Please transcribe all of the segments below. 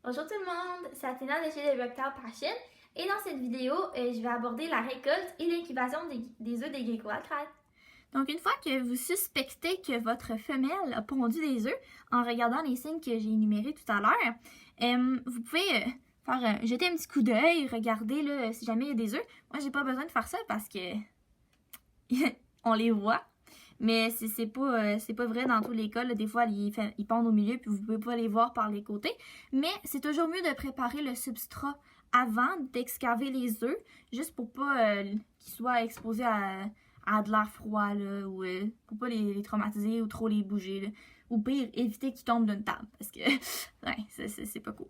Bonjour tout le monde, c'est Athéna de chez The Reptile Passion et dans cette vidéo, je vais aborder la récolte et l'incubation des œufs des geckos à crête. Donc, une fois que vous suspectez que votre femelle a pondu des œufs, en regardant les signes que j'ai énumérés tout à l'heure, vous pouvez jeter un petit coup d'œil, regarder là, si jamais il y a des œufs. Moi, j'ai pas besoin de faire ça parce que on les voit. Mais c'est pas vrai dans tous les cas. Là. Des fois, ils pondent au milieu puis vous pouvez pas les voir par les côtés. Mais c'est toujours mieux de préparer le substrat avant d'excaver les œufs, juste pour pas qu'ils soient exposés à de l'air froid, là, ou pour pas les traumatiser ou trop les bouger. Là. Ou pire, éviter qu'ils tombent d'une table, parce que ouais, c'est pas cool.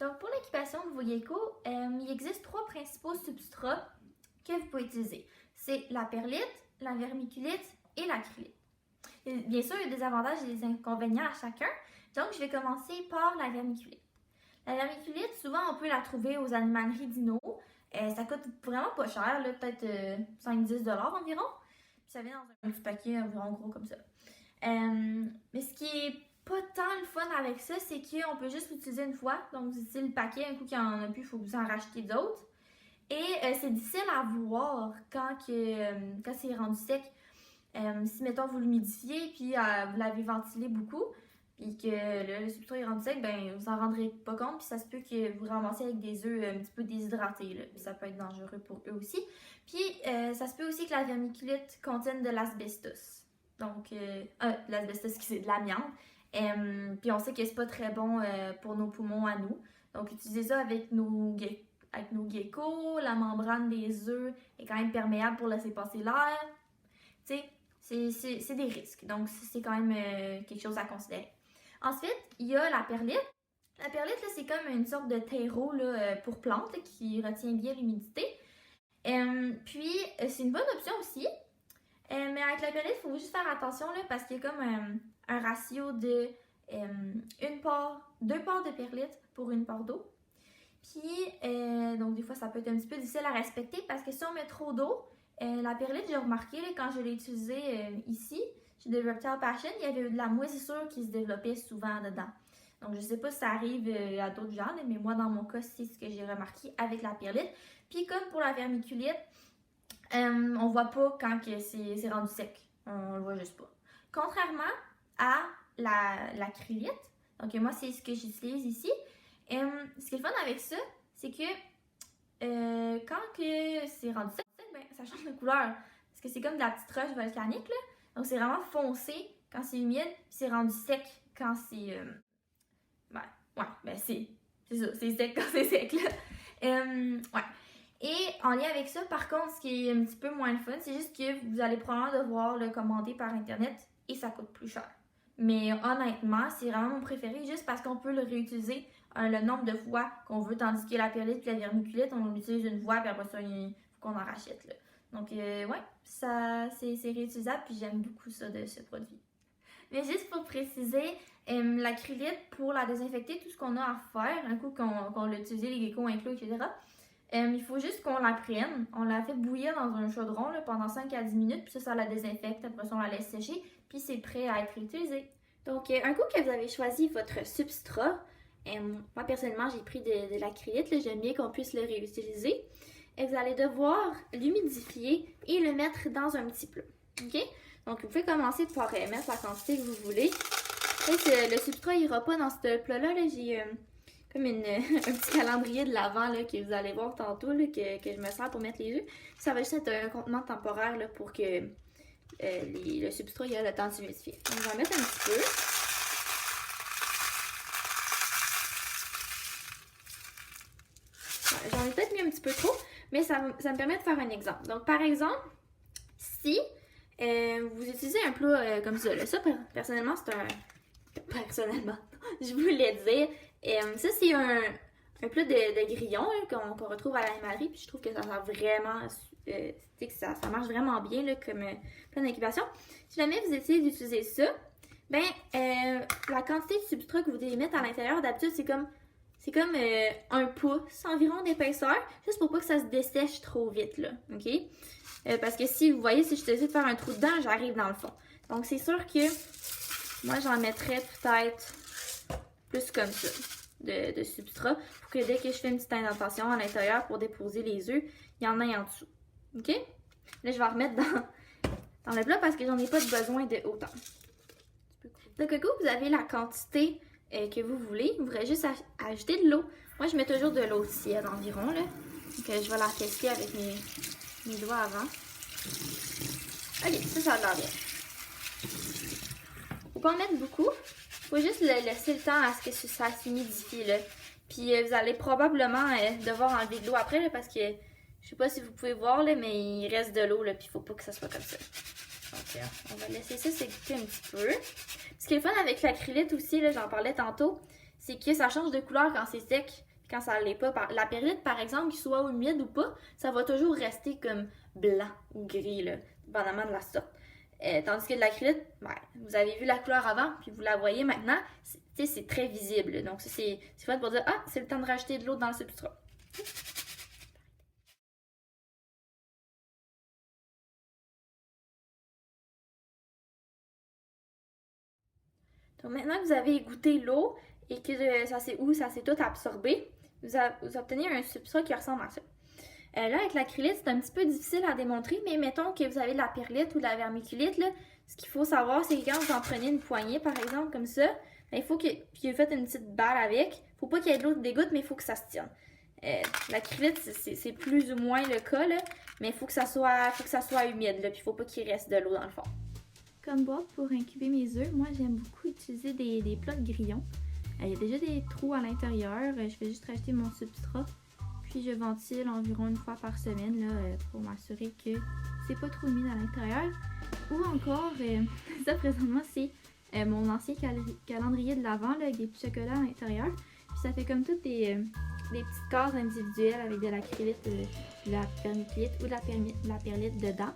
Donc pour l'incubation de vos geckos, il existe 3 principaux substrats que vous pouvez utiliser. C'est la perlite, la vermiculite et l'acrylite. Bien sûr, il y a des avantages et des inconvénients à chacun, donc je vais commencer par la vermiculite. La vermiculite, souvent on peut la trouver aux animaleries dino. Ça coûte vraiment pas cher, peut-être 5-10$ environ. Puis ça vient dans un petit paquet environ gros comme ça. Mais ce qui est pas tant le fun avec ça, c'est qu'on peut juste l'utiliser une fois. Donc vous utilisez le paquet, un coup qu'il n'y en a plus, il faut vous en racheter d'autres. Et c'est difficile à voir quand c'est rendu sec. Si, mettons, vous l'humidifiez, puis vous l'avez ventilé beaucoup, puis que le substrat est rendu sec, ben vous en rendrez pas compte, puis ça se peut que vous ramassiez avec des œufs un petit peu déshydratés, là, puis ça peut être dangereux pour eux aussi. Puis ça se peut aussi que la vermiculite contienne de l'asbestos. Donc, l'asbestos qui c'est de l'amiante. Puis on sait que c'est pas très bon pour nos poumons à nous. Donc, utilisez ça avec nos geckos. La membrane des œufs est quand même perméable pour laisser passer l'air. Tu sais, c'est des risques. Donc, c'est quand même quelque chose à considérer. Ensuite, il y a la perlite. La perlite, c'est comme une sorte de terreau là, pour plantes là, qui retient bien l'humidité. Puis, c'est une bonne option aussi. Mais avec la perlite, il faut juste faire attention là, parce qu'il y a comme un ratio de 2 parts de perlite pour 1 part d'eau. Puis, donc des fois, ça peut être un petit peu difficile à respecter parce que si on met trop d'eau, la perlite, j'ai remarqué là, quand je l'ai utilisée ici, chez The Reptile Passion, il y avait de la moisissure qui se développait souvent dedans. Donc, je sais pas si ça arrive à d'autres gens, mais moi, dans mon cas, c'est ce que j'ai remarqué avec la perlite. Puis, comme pour la vermiculite, on voit pas quand c'est rendu sec. On le voit juste pas. Contrairement à l'acrylite, donc moi, c'est ce que j'utilise ici. Ce qui est le fun avec ça, c'est que quand c'est rendu sec, ben, ça change de couleur. Parce que c'est comme de la petite roche volcanique, là. Donc, c'est vraiment foncé quand c'est humide, puis c'est rendu sec quand c'est... c'est ça, c'est sec quand c'est sec, là. Ouais. Et en lien avec ça, par contre, ce qui est un petit peu moins le fun, c'est juste que vous allez probablement devoir le commander par Internet et ça coûte plus cher. Mais honnêtement, c'est vraiment mon préféré juste parce qu'on peut le réutiliser le nombre de fois qu'on veut, tandis que la perlite et la vermiculite, on l'utilise une fois, puis après ça, il faut qu'on en rachète, là. Donc, ouais, ça, c'est réutilisable, puis j'aime beaucoup ça de ce produit. Mais juste pour préciser, l'acrylite, pour la désinfecter, tout ce qu'on a à faire, un coup qu'on l'a utilisé, les geckos inclus, etc., il faut juste qu'on la prenne. On la fait bouillir dans un chaudron là, pendant 5 à 10 minutes, puis ça la désinfecte. Après ça, on la laisse sécher, puis c'est prêt à être utilisé. Donc, un coup que vous avez choisi votre substrat, moi personnellement, j'ai pris de l'acrylite. J'aime bien qu'on puisse le réutiliser. Et vous allez devoir l'humidifier et le mettre dans un petit plat. OK? Donc, vous pouvez commencer par mettre la quantité que vous voulez. Le substrat n'ira pas dans ce plat-là. Là, j'ai comme un petit calendrier de l'avant là, que vous allez voir tantôt, là, que je me sers pour mettre les œufs. Ça va juste être un contenant temporaire là, pour que le substrat ait le temps de s'humidifier. Donc, je vais en mettre un petit peu. J'en ai peut-être mis un petit peu trop, mais ça me permet de faire un exemple. Donc, par exemple, si vous utilisez un plat comme ça, là, ça, personnellement, c'est un... Personnellement, je voulais dire, ça, c'est un plat de grillon qu'on retrouve à l'animalerie, puis je trouve que ça sert vraiment... ça marche vraiment bien là, comme plat d'incubation. Si jamais vous essayez d'utiliser ça, ben, la quantité de substrat que vous devez mettre à l'intérieur, d'habitude, c'est comme 1 pouce environ d'épaisseur, juste pour pas que ça se dessèche trop vite, là, OK? Parce que si vous voyez, si je décide de faire un trou dedans, j'arrive dans le fond. Donc, c'est sûr que moi, j'en mettrais peut-être plus comme ça de substrat pour que dès que je fais une petite indentation à l'intérieur pour déposer les œufs, il y en a en dessous. OK? Là, je vais en remettre dans le plat parce que j'en ai pas besoin de autant. Donc, au coup, vous avez la quantité que vous voulez. Vous voudrez juste ajouter de l'eau. Moi, je mets toujours de l'eau tiède environ, là. Donc, je vais la tester avec mes doigts avant. Ok, ça a l'air bien. Faut pas en mettre beaucoup. Faut juste laisser le temps à ce que ça s'humidifie, là. Puis, vous allez probablement devoir enlever de l'eau après, là, parce que je sais pas si vous pouvez voir, là, mais il reste de l'eau, là, puis il faut pas que ça soit comme ça. Donc, on va laisser ça s'égoutter un petit peu. Ce qui est le fun avec l'acrylite aussi, là, j'en parlais tantôt, c'est que ça change de couleur quand c'est sec, quand ça l'est pas. La perlite, par exemple, qu'il soit humide ou pas, ça va toujours rester comme blanc ou gris, là, dépendamment de la sorte. Tandis que de l'acrylite, ben, vous avez vu la couleur avant, puis vous la voyez maintenant, c'est très visible. Donc, c'est fun pour dire, ah, c'est le temps de rajouter de l'eau dans le substrat. Donc maintenant que vous avez goûté l'eau et que ça s'est tout absorbé, vous obtenez un substrat qui ressemble à ça. Là, avec l'acrylite, c'est un petit peu difficile à démontrer, mais mettons que vous avez de la perlite ou de la vermiculite, là, ce qu'il faut savoir, c'est que quand vous en prenez une poignée, par exemple, comme ça, ben, il faut que vous faites une petite balle avec. Il ne faut pas qu'il y ait de l'eau des gouttes, mais il faut que ça se tienne. L'acrylite, c'est plus ou moins le cas, là, mais il faut que ça soit humide, puis il ne faut pas qu'il reste de l'eau dans le fond. Comme boîte pour incuber mes œufs, moi j'aime beaucoup utiliser des plats de grillons. Il y a déjà des trous à l'intérieur, je vais juste rajouter mon substrat. Puis je ventile environ une fois par semaine là, pour m'assurer que c'est pas trop humide à l'intérieur. Ou encore, ça présentement c'est mon ancien calendrier de l'Avent avec des petits chocolats à l'intérieur. Puis ça fait comme toutes des petites cases individuelles avec de l'acrylite, de la vermiculite ou de la perlite dedans.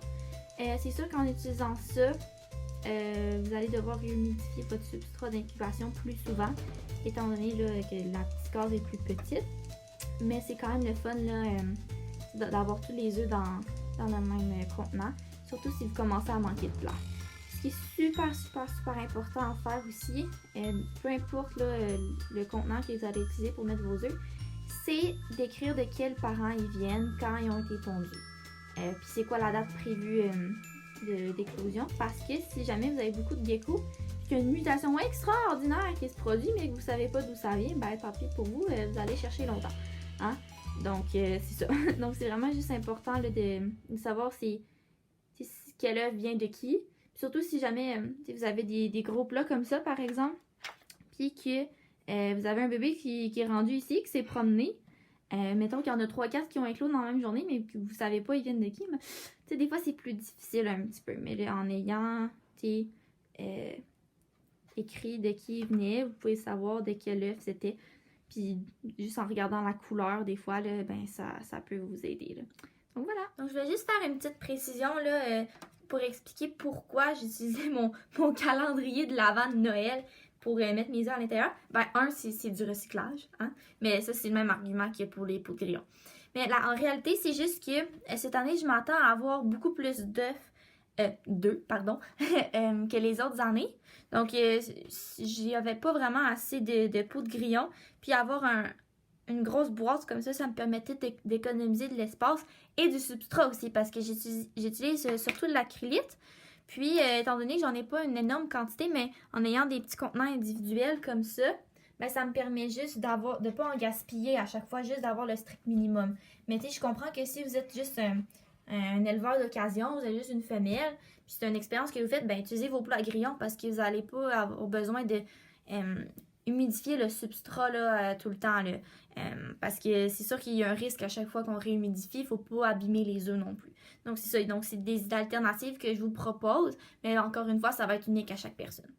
C'est sûr qu'en utilisant ça, vous allez devoir humidifier votre substrat d'incubation plus souvent, étant donné là, que la petite case est plus petite. Mais c'est quand même le fun d'avoir tous les œufs dans le même contenant, surtout si vous commencez à manquer de place. Ce qui est super important à faire aussi, peu importe là, le contenant que vous allez utiliser pour mettre vos œufs, c'est d'écrire de quels parents ils viennent quand ils ont été pondus. Puis c'est quoi la date prévue d'éclosion, parce que si jamais vous avez beaucoup de geckos puis qu'il y a une mutation extraordinaire qui se produit mais que vous ne savez pas d'où ça vient, ben tant pis pour vous, vous allez chercher longtemps. Hein? Donc c'est ça. Donc c'est vraiment juste important là, de savoir quel œuf vient de qui. Puis surtout si jamais vous avez des gros plats comme ça par exemple, puis que vous avez un bébé qui est rendu ici, qui s'est promené. Mettons qu'il y en a 3-4 qui ont éclos dans la même journée, mais que vous savez pas ils viennent de qui. Mais, des fois, c'est plus difficile un petit peu. Mais là, en ayant écrit de qui il venait, vous pouvez savoir de quel œuf c'était. Puis, juste en regardant la couleur, des fois, là, ben, ça peut vous aider. Là. Donc, voilà. Donc, je vais juste faire une petite précision là, pour expliquer pourquoi j'utilisais mon calendrier de l'Avent de Noël pour mettre mes œufs à l'intérieur. Ben, c'est du recyclage, hein? Mais ça, c'est le même argument qu'il y a pour les pots de grillons. Mais là, en réalité, c'est juste que cette année, je m'attends à avoir beaucoup plus d'œufs, que les autres années. Donc, j'y avais pas vraiment assez de pots de grillons. Puis avoir une grosse boîte comme ça me permettait d'économiser de l'espace et du substrat aussi, parce que j'utilise surtout de l'acrylite. Puis, étant donné que j'en ai pas une énorme quantité, mais en ayant des petits contenants individuels comme ça, ben, ça me permet juste de ne pas en gaspiller à chaque fois, juste d'avoir le strict minimum. Mais tu sais, je comprends que si vous êtes juste un éleveur d'occasion, vous êtes juste une femelle, puis c'est une expérience que vous faites, ben utilisez vos plats à grillons parce que vous n'allez pas avoir besoin de humidifier le substrat là, tout le temps. Là. Parce que c'est sûr qu'il y a un risque à chaque fois qu'on réhumidifie, il ne faut pas abîmer les œufs non plus. Donc c'est ça, donc c'est des alternatives que je vous propose, mais encore une fois, ça va être unique à chaque personne.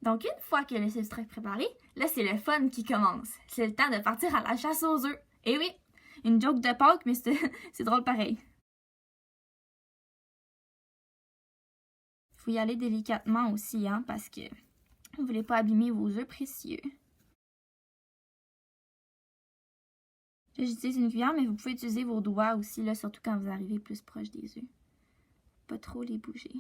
Donc une fois que le substrat est préparé, là c'est le fun qui commence. C'est le temps de partir à la chasse aux œufs. Eh oui, une joke de Pâques, mais c'est drôle pareil. Il faut y aller délicatement aussi, hein, parce que vous ne voulez pas abîmer vos œufs précieux. J'utilise une cuillère, mais vous pouvez utiliser vos doigts aussi, là, surtout quand vous arrivez plus proche des œufs. Pas trop les bouger.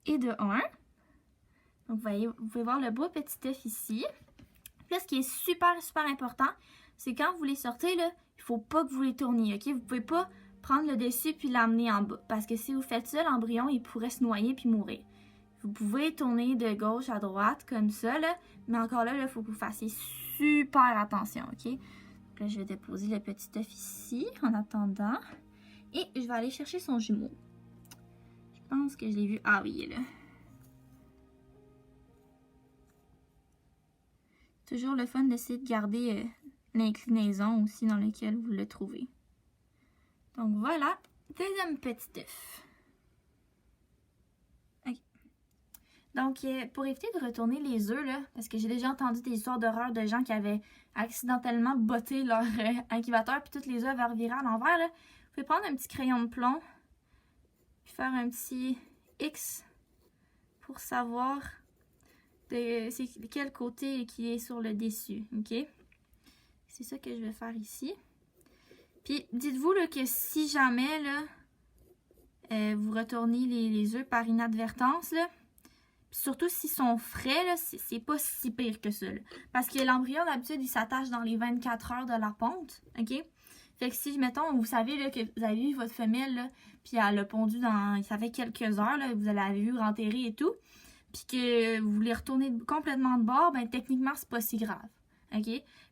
et de 1. Donc, vous pouvez voir le beau petit œuf ici. Là, ce qui est super important, c'est quand vous les sortez, là, il ne faut pas que vous les tourniez, OK? Vous ne pouvez pas prendre le dessus puis l'amener en bas. Parce que si vous faites ça, l'embryon, il pourrait se noyer puis mourir. Vous pouvez tourner de gauche à droite comme ça, là, mais encore là, il faut que vous fassiez super attention, OK? Donc là, je vais déposer le petit œuf ici en attendant. Et je vais aller chercher son jumeau. Je pense que je l'ai vu. Ah oui, il est là. Toujours le fun d'essayer de garder l'inclinaison aussi dans laquelle vous le trouvez. Donc voilà, deuxième petit œuf. Okay. Donc, pour éviter de retourner les œufs, là, parce que j'ai déjà entendu des histoires d'horreur de gens qui avaient accidentellement botté leur incubateur puis toutes les œufs avaient reviré à l'envers, là, vous pouvez prendre un petit crayon de plomb puis faire un petit X pour savoir c'est quel côté qui est sur le dessus, ok? C'est ça que je vais faire ici. Puis, dites-vous que si jamais, là, vous retournez les œufs par inadvertance, là, surtout s'ils sont frais, là, c'est pas si pire que ça, là. Parce que l'embryon, d'habitude, il s'attache dans les 24 heures de la ponte, ok? Fait que si, mettons, vous savez là, que vous avez vu votre femelle, là, puis elle a pondu ça fait quelques heures, là, vous l'avez vu renterrer et tout, puis que vous voulez retourner complètement de bord, ben techniquement, c'est pas si grave. OK?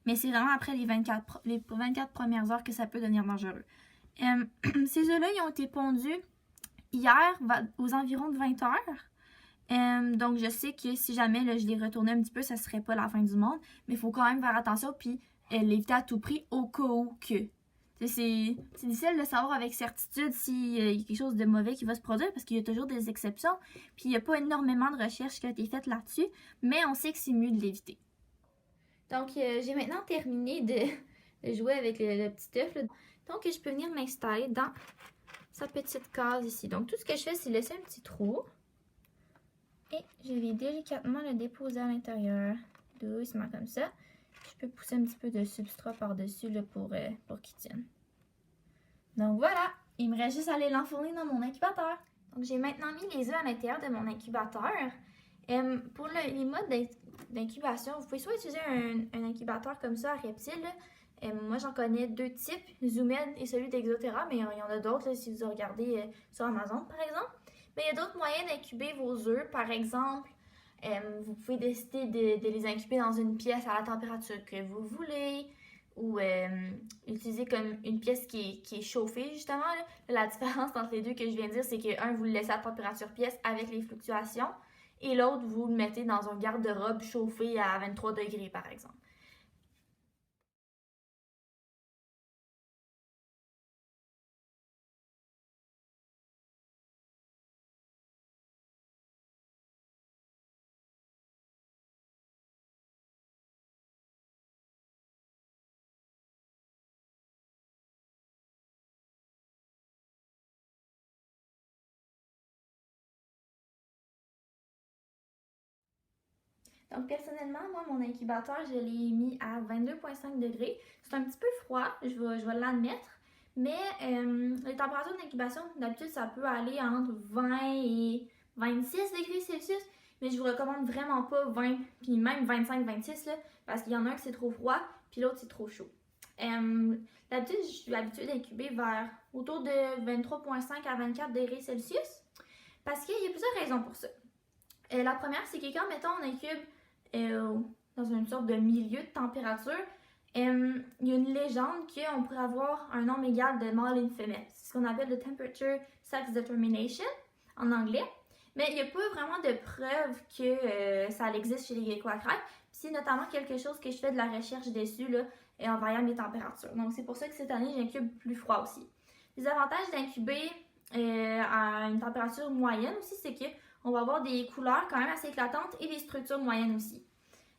Mais c'est vraiment après les 24 premières heures que ça peut devenir dangereux. Ces œufs-là, ils ont été pondus hier aux environs de 20 heures. Donc, je sais que si jamais là, je les retournais un petit peu, ça serait pas la fin du monde. Mais il faut quand même faire attention puis l'éviter à tout prix au cas où que. C'est difficile de savoir avec certitude s'il y a quelque chose de mauvais qui va se produire parce qu'il y a toujours des exceptions. Puis il n'y a pas énormément de recherches qui ont été faites là-dessus, mais on sait que c'est mieux de l'éviter. Donc, j'ai maintenant terminé de jouer avec le petit œuf. Donc, je peux venir m'installer dans sa petite case ici. Donc, tout ce que je fais, c'est laisser un petit trou. Et je vais délicatement le déposer à l'intérieur, doucement comme ça. Je peux pousser un petit peu de substrat par-dessus pour qu'il tienne. Donc voilà, il me reste juste à aller l'enfourner dans mon incubateur. Donc j'ai maintenant mis les œufs à l'intérieur de mon incubateur. Pour les modes d'incubation, vous pouvez soit utiliser un incubateur comme ça à reptiles. Moi j'en connais deux types, Zoomed et celui d'Exoterra, mais il y en a d'autres si vous regardez sur Amazon par exemple. Mais il y a d'autres moyens d'incuber vos œufs, par exemple. Vous pouvez décider de les incuber dans une pièce à la température que vous voulez ou utiliser comme une pièce qui est chauffée justement. Là. La différence entre les deux que je viens de dire, c'est que un, vous le laissez à température pièce avec les fluctuations et l'autre, vous le mettez dans un garde-robe chauffé à 23 degrés par exemple. Donc, personnellement, moi, mon incubateur, je l'ai mis à 22,5 degrés. C'est un petit peu froid, je vais l'admettre. Mais les températures d'incubation, d'habitude, ça peut aller entre 20 et 26 degrés Celsius. Mais je vous recommande vraiment pas 20, puis même 25-26, parce qu'il y en a un qui c'est trop froid, puis l'autre c'est trop chaud. D'habitude, je suis habituée d'incuber vers autour de 23,5 à 24 degrés Celsius. Parce qu'il y a plusieurs raisons pour ça. La première, c'est que quand, mettons, on incube dans une sorte de milieu de température, il y a une légende qu'on pourrait avoir un nombre égal de mâles et de femelles. C'est ce qu'on appelle le Temperature Sex Determination en anglais. Mais il n'y a pas vraiment de preuve que ça existe chez les geckos à crabe. C'est notamment quelque chose que je fais de la recherche dessus là, en variant mes températures. Donc c'est pour ça que cette année, j'incube plus froid aussi. Les avantages d'incuber à une température moyenne aussi, c'est qu'on va avoir des couleurs quand même assez éclatantes et des structures moyennes aussi.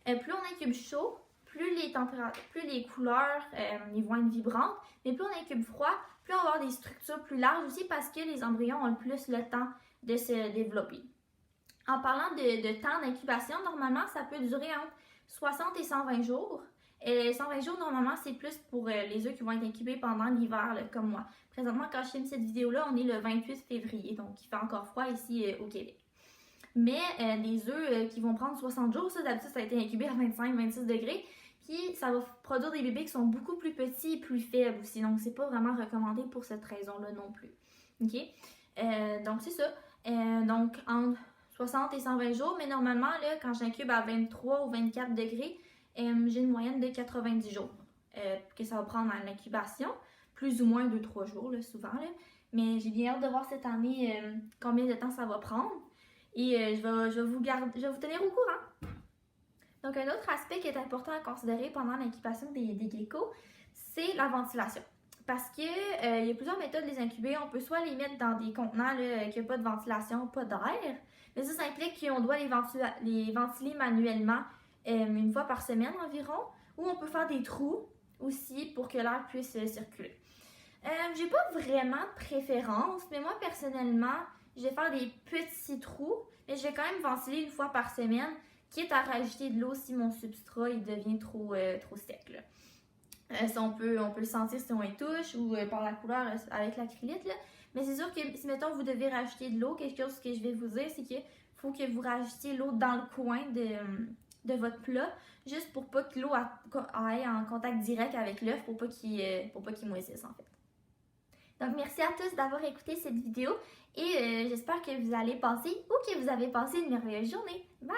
Plus on incube chaud, plus les couleurs ils vont être vibrantes, mais plus on incube froid, plus on va avoir des structures plus larges aussi parce que les embryons ont plus le temps de se développer. En parlant de temps d'incubation, normalement, ça peut durer entre 60 et 120 jours. Et 120 jours, normalement, c'est plus pour les œufs qui vont être incubés pendant l'hiver, comme moi. Présentement, quand je filme cette vidéo-là, on est le 28 février, donc il fait encore froid ici au Québec. Mais les œufs qui vont prendre 60 jours, ça d'habitude ça a été incubé à 25-26 degrés. Puis ça va produire des bébés qui sont beaucoup plus petits et plus faibles aussi. Donc c'est pas vraiment recommandé pour cette raison-là non plus. OK? Donc c'est ça. Donc entre 60 et 120 jours, mais normalement, là, quand j'incube à 23 ou 24 degrés, j'ai une moyenne de 90 jours que ça va prendre à l'incubation. Plus ou moins 2-3 jours, là, souvent. Là. Mais j'ai bien hâte de voir cette année combien de temps ça va prendre. Et je vais vous tenir au courant. Donc, un autre aspect qui est important à considérer pendant l'incubation des geckos, c'est la ventilation. Parce que il y a plusieurs méthodes de les incuber. On peut soit les mettre dans des contenants là, qui n'ont pas de ventilation, pas d'air. Mais ça implique qu'on doit les ventiler manuellement une fois par semaine environ. Ou on peut faire des trous aussi pour que l'air puisse circuler. J'ai pas vraiment de préférence, mais moi personnellement, je vais faire des petits trous, mais je vais quand même ventiler une fois par semaine, quitte à rajouter de l'eau si mon substrat il devient trop sec. Là. Ça, on peut le sentir si on y touche ou par la couleur avec l'acrylite. Mais c'est sûr que si, mettons, vous devez rajouter de l'eau, quelque chose que je vais vous dire, c'est qu'il faut que vous rajoutiez l'eau dans le coin de votre plat, juste pour pas que l'eau aille en contact direct avec l'œuf, pour pas qu'il moisisse en fait. Donc merci à tous d'avoir écouté cette vidéo et j'espère que vous allez passer ou que vous avez passé une merveilleuse journée. Bye!